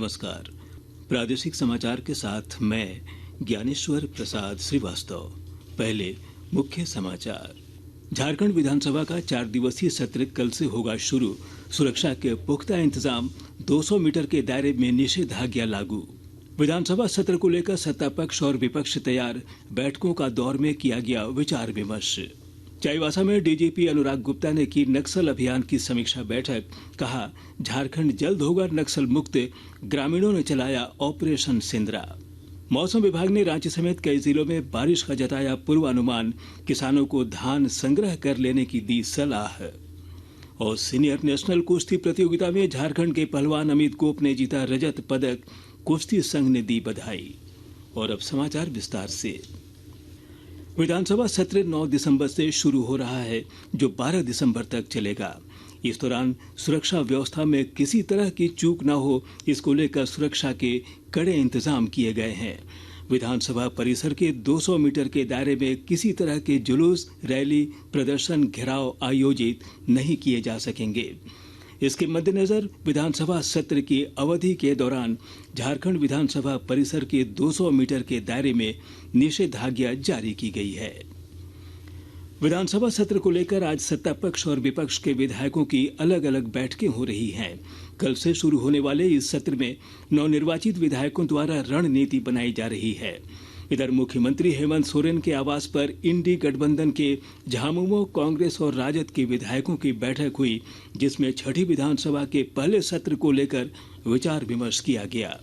नमस्कार। प्रादेशिक समाचार के साथ मैं ज्ञानेश्वर प्रसाद श्रीवास्तव। पहले मुख्य समाचार। झारखंड विधानसभा का 4 दिवसीय सत्र कल से होगा शुरू। सुरक्षा के पुख्ता इंतजाम, 200 मीटर के दायरे में निषेधाज्ञा लागू। विधानसभा सत्र को लेकर सत्ता पक्ष और विपक्ष तैयार, बैठकों का दौर में किया गया विचार विमर्श। चाईबासा में डीजीपी अनुराग गुप्ता ने की नक्सल अभियान की समीक्षा बैठक। कहा, झारखंड जल्द होगा नक्सल मुक्त। ग्रामीणों ने चलाया ऑपरेशन सिंदरा। मौसम विभाग ने रांची समेत कई जिलों में बारिश का जताया पूर्वानुमान। किसानों को धान संग्रह कर लेने की दी सलाह। और सीनियर नेशनल कुश्ती प्रतियोगिता में झारखंड के पहलवान अमित गोप ने जीता रजत पदक। कुश्ती संघ ने दी बधाई। और अब समाचार विस्तार से। विधानसभा सत्र 9 दिसंबर से शुरू हो रहा है, जो 12 दिसंबर तक चलेगा। इस दौरान सुरक्षा व्यवस्था में किसी तरह की चूक न हो, इसको लेकर सुरक्षा के कड़े इंतजाम किए गए हैं। विधानसभा परिसर के 200 मीटर के दायरे में किसी तरह के जुलूस, रैली, प्रदर्शन, घेराव आयोजित नहीं किए जा सकेंगे। इसके मद्देनजर विधानसभा सत्र की अवधि के दौरान झारखंड विधानसभा परिसर के 200 मीटर के दायरे में निषेधाज्ञा जारी की गई है। विधानसभा सत्र को लेकर आज सत्ता पक्ष और विपक्ष के विधायकों की अलग अलग बैठकें हो रही हैं। कल से शुरू होने वाले इस सत्र में नवनिर्वाचित विधायकों द्वारा रणनीति बनाई जा रही है। इधर मुख्यमंत्री हेमंत सोरेन के आवास पर इंडी गठबंधन के झामुमो, कांग्रेस और राजद के विधायकों की बैठक हुई, जिसमें छठी विधानसभा के पहले सत्र को लेकर विचार विमर्श किया गया।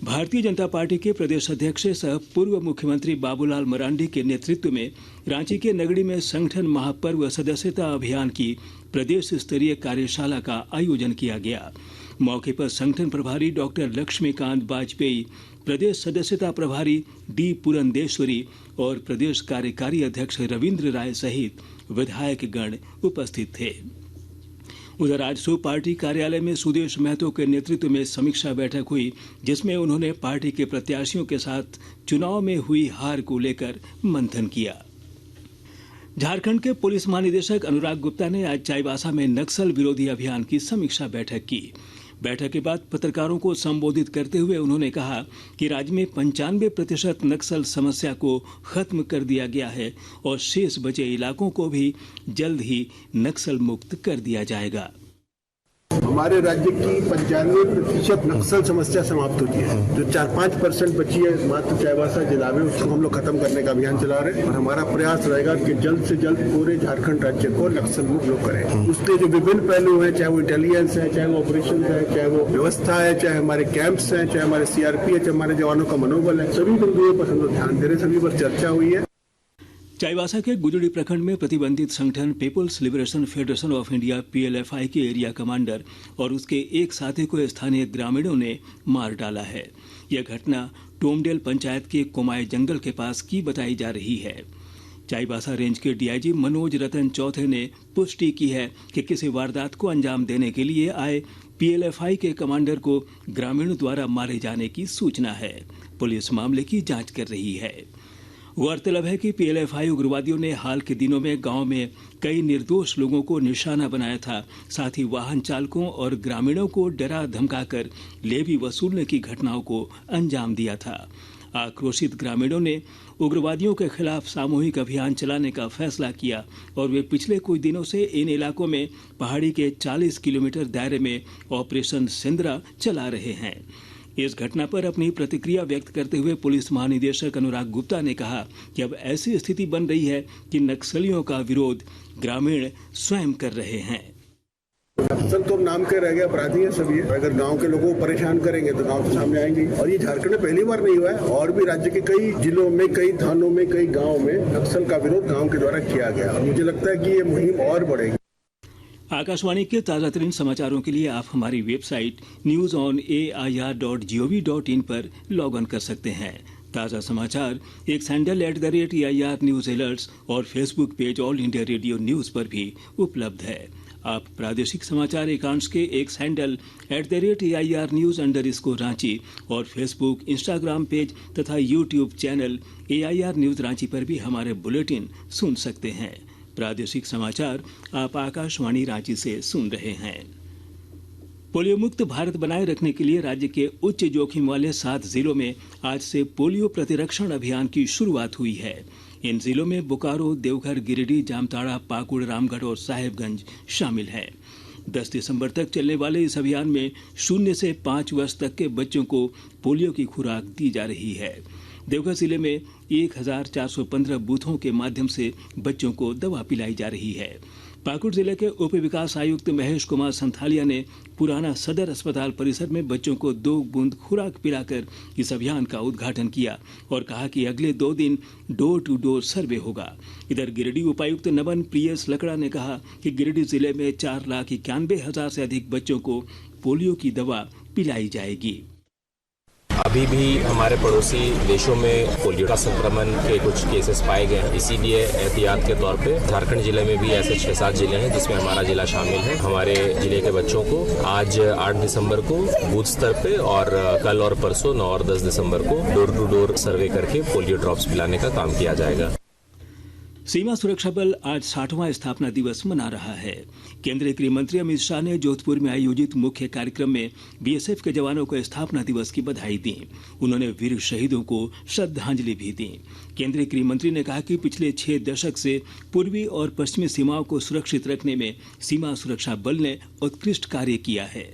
भारतीय जनता पार्टी के प्रदेश अध्यक्ष सह पूर्व मुख्यमंत्री बाबूलाल मरांडी के नेतृत्व में रांची के नगड़ी में संगठन महापर्व सदस्यता अभियान की प्रदेश स्तरीय कार्यशाला का आयोजन किया गया। मौके पर संगठन प्रभारी डॉक्टर लक्ष्मीकांत वाजपेयी, प्रदेश सदस्यता प्रभारी डी पुरंदेश्वरी और प्रदेश कार्यकारी अध्यक्ष रविंद्र राय सहित विधायक गण उपस्थित थे। उधर आज सुबह पार्टी कार्यालय में सुदेश महतो के नेतृत्व में समीक्षा बैठक हुई, जिसमें उन्होंने पार्टी के प्रत्याशियों के साथ चुनाव में हुई हार को लेकर मंथन किया। झारखंड के पुलिस महानिदेशक अनुराग गुप्ता ने आज चाईबासा में नक्सल विरोधी अभियान की समीक्षा बैठक की। बैठक के बाद पत्रकारों को संबोधित करते हुए उन्होंने कहा कि राज्य में 95% नक्सल समस्या को खत्म कर दिया गया है और शेष बचे इलाकों को भी जल्द ही नक्सल मुक्त कर दिया जाएगा। हमारे राज्य की 95% नक्सल समस्या समाप्त हो गई है। जो 4-5% बची है मात्र चाईबासा जिला में, उसको हम लोग खत्म करने का अभियान चला रहे हैं और हमारा प्रयास रहेगा कि जल्द से जल्द पूरे झारखंड राज्य को नक्सल मुक्त लोग करें। उसके जो विभिन्न पहलू हैं, चाहे वो इंटेलिजेंस है, चाहे वो ऑपरेशन है, चाहे वो व्यवस्था है, चाहे हमारे कैंप्स हैं, चाहे हमारे सीआरपी है, चाहे हमारे जवानों का मनोबल है, सभी बिंदुओं पर हम लोग ध्यान दे रहे हैं, सभी पर चर्चा हुई है। चाईबासा के गुजड़ी प्रखंड में प्रतिबंधित संगठन peoples liberation federation of India PLFI के एरिया कमांडर और उसके एक साथी को स्थानीय ग्रामीणों ने मार डाला है। यह घटना टोमडेल पंचायत के कोमाई जंगल के पास की बताई जा रही है। चाईबासा रेंज के डीआईजी मनोज रतन चौथे ने पुष्टि की है कि किसी वारदात को अंजाम देने के लिए आए पीएलएफआई के कमांडर को ग्रामीणों द्वारा मारे जाने की सूचना है। पुलिस मामले की जांच कर रही है। गौरतलब है कि पीएलएफआई उग्रवादियों ने हाल के दिनों में गांव में कई निर्दोष लोगों को निशाना बनाया था। साथ ही वाहन चालकों और ग्रामीणों को डरा धमकाकर लेवी वसूलने की घटनाओं को अंजाम दिया था। आक्रोशित ग्रामीणों ने उग्रवादियों के खिलाफ सामूहिक अभियान चलाने का फैसला किया और वे पिछले कुछ दिनों से इन इलाकों में पहाड़ी के 40 किलोमीटर दायरे में ऑपरेशन सिंदरा चला रहे हैं। इस घटना पर अपनी प्रतिक्रिया व्यक्त करते हुए पुलिस महानिदेशक अनुराग गुप्ता ने कहा कि अब ऐसी स्थिति बन रही है कि नक्सलियों का विरोध ग्रामीण स्वयं कर रहे हैं। नक्सल तो नाम के रह गए, अपराधी है सभी। अगर गांव के लोगों को परेशान करेंगे तो गांव तो सामने आएंगे। और ये झारखंड में पहली बार नहीं हुआ है, और भी राज्य के कई जिलों में, कई थानों में, कई गाँव में नक्सल का विरोध गाँव के द्वारा किया गया। मुझे लगता है कि ये मुहिम और बढ़ेगी। आकाशवाणी के ताजा तरीन समाचारों के लिए आप हमारी वेबसाइट newsonair.gov.in पर लॉग ऑन कर सकते हैं। ताजा समाचार एक हैंडल @AIR न्यूज अलर्ट्स और Facebook page all India radio news पर भी उपलब्ध है। आप प्रादेशिक समाचार एकांश के एक हैंडल @AIR न्यूज _ और फेसबुक, इंस्टाग्राम पेज तथा YouTube channel AIR news Ranchi पर भी हमारे बुलेटिन सुन सकते हैं। प्रादेशिक समाचार आप आकाशवाणी रांची से सुन रहे हैं। पोलियो मुक्त भारत बनाए रखने के लिए राज्य के उच्च जोखिम वाले 7 जिलों में आज से पोलियो प्रतिरक्षण अभियान की शुरुआत हुई है। इन जिलों में बोकारो, देवघर, गिरिडीह, जामताड़ा, पाकुड़, रामगढ़ और साहेबगंज शामिल हैं। 10 दिसंबर तक चलने वाले इस अभियान में 0 से 5 वर्ष तक के बच्चों को पोलियो की खुराक दी जा रही है। देवघर जिले में 1415 बूथों के माध्यम से बच्चों को दवा पिलाई जा रही है। पाकुड़ जिले के उप विकास आयुक्त महेश कुमार संथालिया ने पुराना सदर अस्पताल परिसर में बच्चों को 2 बूंद खुराक पिलाकर इस अभियान का उद्घाटन किया और कहा कि अगले 2 दिन डोर टू डोर सर्वे होगा। इधर गिरिडीह उपायुक्त नमन प्रियस लकड़ा ने कहा कि गिरिडीह जिले में 4,91,000 से अधिक बच्चों को पोलियो की दवा पिलाई जाएगी। अभी भी हमारे पड़ोसी देशों में पोलियो का संक्रमण के कुछ केसेस पाए गए हैं, इसीलिए एहतियात के तौर पे झारखंड जिले में भी ऐसे 6-7 जिले हैं जिसमें हमारा जिला शामिल है। हमारे जिले के बच्चों को आज 8 दिसंबर को बूथ स्तर पे और कल और परसों 9 और 10 दिसंबर को डोर टू डोर सर्वे करके पोलियो ड्रॉप्स पिलाने का काम किया जाएगा। सीमा सुरक्षा बल आज 60वां स्थापना दिवस मना रहा है। केंद्रीय गृह मंत्री अमित शाह ने जोधपुर में आयोजित मुख्य कार्यक्रम में बीएसएफ के जवानों को स्थापना दिवस की बधाई दी। उन्होंने वीर शहीदों को श्रद्धांजलि भी दी। केंद्रीय गृह मंत्री ने कहा कि पिछले 6 दशक से पूर्वी और पश्चिमी सीमाओं को सुरक्षित रखने में सीमा सुरक्षा बल ने उत्कृष्ट कार्य किया है।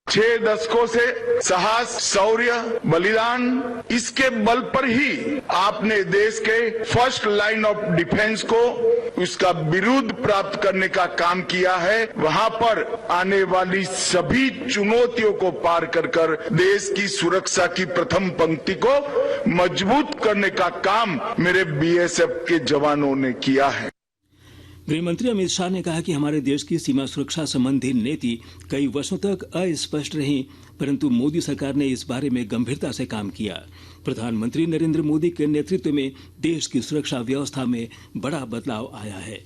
6 दशकों से साहस, शौर्य, बलिदान, इसके बल पर ही आपने देश के फर्स्ट लाइन ऑफ डिफेंस को उसका विरुद्ध प्राप्त करने का काम किया है। वहां पर आने वाली सभी चुनौतियों को पार कर देश की सुरक्षा की प्रथम पंक्ति को मजबूत करने का काम मेरे बीएसएफ के जवानों ने किया है। गृह मंत्री अमित शाह ने कहा कि हमारे देश की सीमा सुरक्षा संबंधी नीति कई वर्षों तक अस्पष्ट रही, परंतु मोदी सरकार ने इस बारे में गंभीरता से काम किया। प्रधानमंत्री नरेंद्र मोदी के नेतृत्व में देश की सुरक्षा व्यवस्था में बड़ा बदलाव आया है।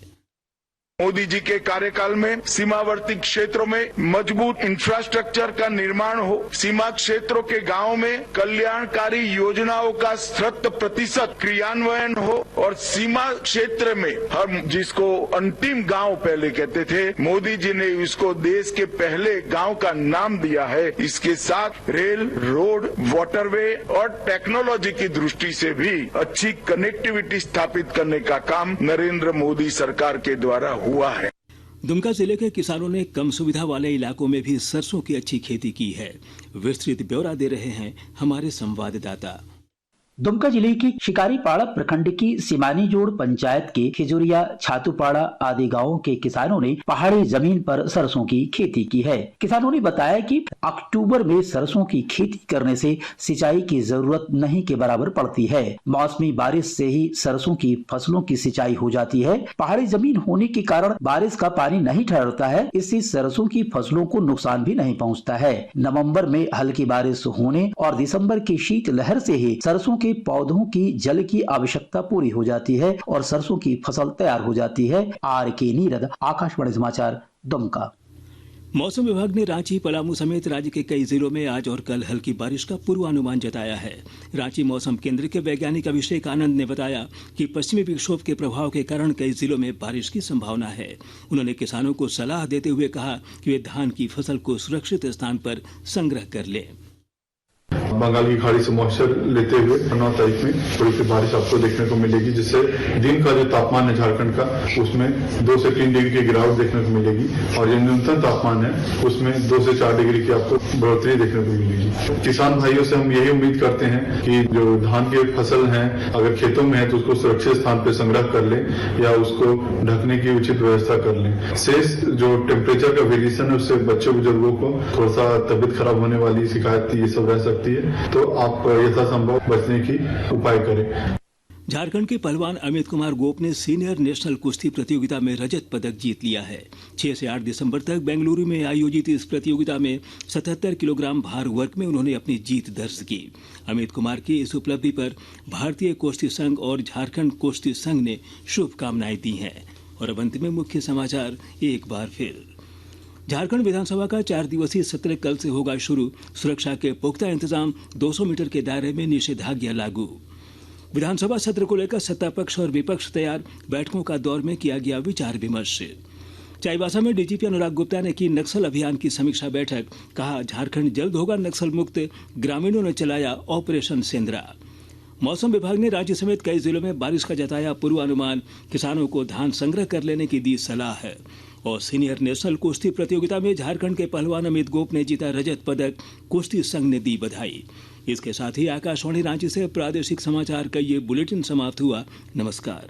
मोदी जी के कार्यकाल में सीमावर्ती क्षेत्रों में मजबूत इंफ्रास्ट्रक्चर का निर्माण हो, सीमा क्षेत्रों के गांवों में कल्याणकारी योजनाओं का 100% क्रियान्वयन हो और सीमा क्षेत्र में हम जिसको अंतिम गांव पहले कहते थे, मोदी जी ने इसको देश के पहले गांव का नाम दिया है। इसके साथ रेल, रोड, वाटरवे और टेक्नोलॉजी की दृष्टि से भी अच्छी कनेक्टिविटी स्थापित करने का काम नरेंद्र मोदी सरकार के द्वारा हुआ है। दुमका जिले के किसानों ने कम सुविधा वाले इलाकों में भी सरसों की अच्छी खेती की है। विस्तृत ब्यौरा दे रहे हैं हमारे संवाददाता। दुमका जिले के शिकारीपाड़ा प्रखंड की सीमानी जोड़ पंचायत के खिजुरिया, छातूपाड़ा आदि गांवों के किसानों ने पहाड़ी जमीन पर सरसों की खेती की है। किसानों ने बताया कि अक्टूबर में सरसों की खेती करने से सिंचाई की जरूरत नहीं के बराबर पड़ती है। मौसमी बारिश से ही सरसों की फसलों की सिंचाई हो जाती है। पहाड़ी जमीन होने के कारण बारिश का पानी नहीं ठहरता है, इससे सरसों की फसलों को नुकसान भी नहीं पहुँचता है। नवम्बर में हल्की बारिश होने और दिसंबर की शीत लहर से ही सरसों के पौधों की जल की आवश्यकता पूरी हो जाती है और सरसों की फसल तैयार हो जाती है। आर.के. नीरद, आकाशवाणी समाचार, दुमका। मौसम विभाग ने रांची, पलामू समेत राज्य के कई जिलों में आज और कल हल्की बारिश का पूर्वानुमान जताया है। रांची मौसम केंद्र के वैज्ञानिक अभिषेक आनंद ने बताया कि पश्चिमी विक्षोभ के प्रभाव के कारण कई जिलों में बारिश की संभावना है। उन्होंने किसानों को सलाह देते हुए कहा कि वे धान की फसल को सुरक्षित स्थान पर संग्रह कर लें। बंगाल की खाड़ी से मॉइस्चर लेते हुए 9 तारीख में थोड़ी सी बारिश आपको देखने को मिलेगी, जिससे दिन का जो तापमान है झारखंड का उसमें 2 से 3 डिग्री की गिरावट देखने को मिलेगी और जो न्यूनतम तापमान है उसमें 2 से 4 डिग्री की आपको बढ़ोतरी देखने को मिलेगी। किसान भाइयों से हम यही उम्मीद करते हैं कि जो धान की फसल है अगर खेतों में है तो उसको सुरक्षित स्थान पर संग्रह कर ले या उसको ढकने की उचित व्यवस्था कर ले। शेष जो टेम्परेचर का वेरिएशन है उससे बच्चों बुजुर्गों को थोड़ा सा तबियत खराब होने वाली शिकायत ये सब रह सकती है, तो आप यथासंभव बचने की उपाय करें। झारखंड के पहलवान अमित कुमार गोप ने सीनियर नेशनल कुश्ती प्रतियोगिता में रजत पदक जीत लिया है। 6 से 8 दिसंबर तक बेंगलुरु में आयोजित इस प्रतियोगिता में 77 किलोग्राम भार वर्ग में उन्होंने अपनी जीत दर्ज की। अमित कुमार की इस उपलब्धि पर भारतीय कुश्ती संघ और झारखंड कुश्ती संघ ने शुभकामनाएं दी हैं। और अब अंत में मुख्य समाचार एक बार फिर। झारखंड विधानसभा का 4 दिवसीय सत्र कल से होगा शुरू। सुरक्षा के पुख्ता इंतजाम, 200 मीटर के दायरे में निषेधाज्ञा लागू। विधानसभा सत्र को लेकर सत्ता पक्ष और विपक्ष तैयार, बैठकों का दौर में किया गया विचार विमर्श। चाईबासा में डीजीपी अनुराग गुप्ता ने की नक्सल अभियान की समीक्षा बैठक। कहा, झारखंड जल्द होगा नक्सल मुक्त। ग्रामीणों ने चलाया ऑपरेशन सेंद्रा। मौसम विभाग ने राज्य समेत कई जिलों में बारिश का जताया पूर्वानुमान। किसानों को धान संग्रह कर लेने की दी सलाह है। और सीनियर नेशनल कुश्ती प्रतियोगिता में झारखंड के पहलवान अमित गोप ने जीता रजत पदक। कुश्ती संघ ने दी बधाई। इसके साथ ही आकाशवाणी रांची से प्रादेशिक समाचार का ये बुलेटिन समाप्त हुआ। नमस्कार।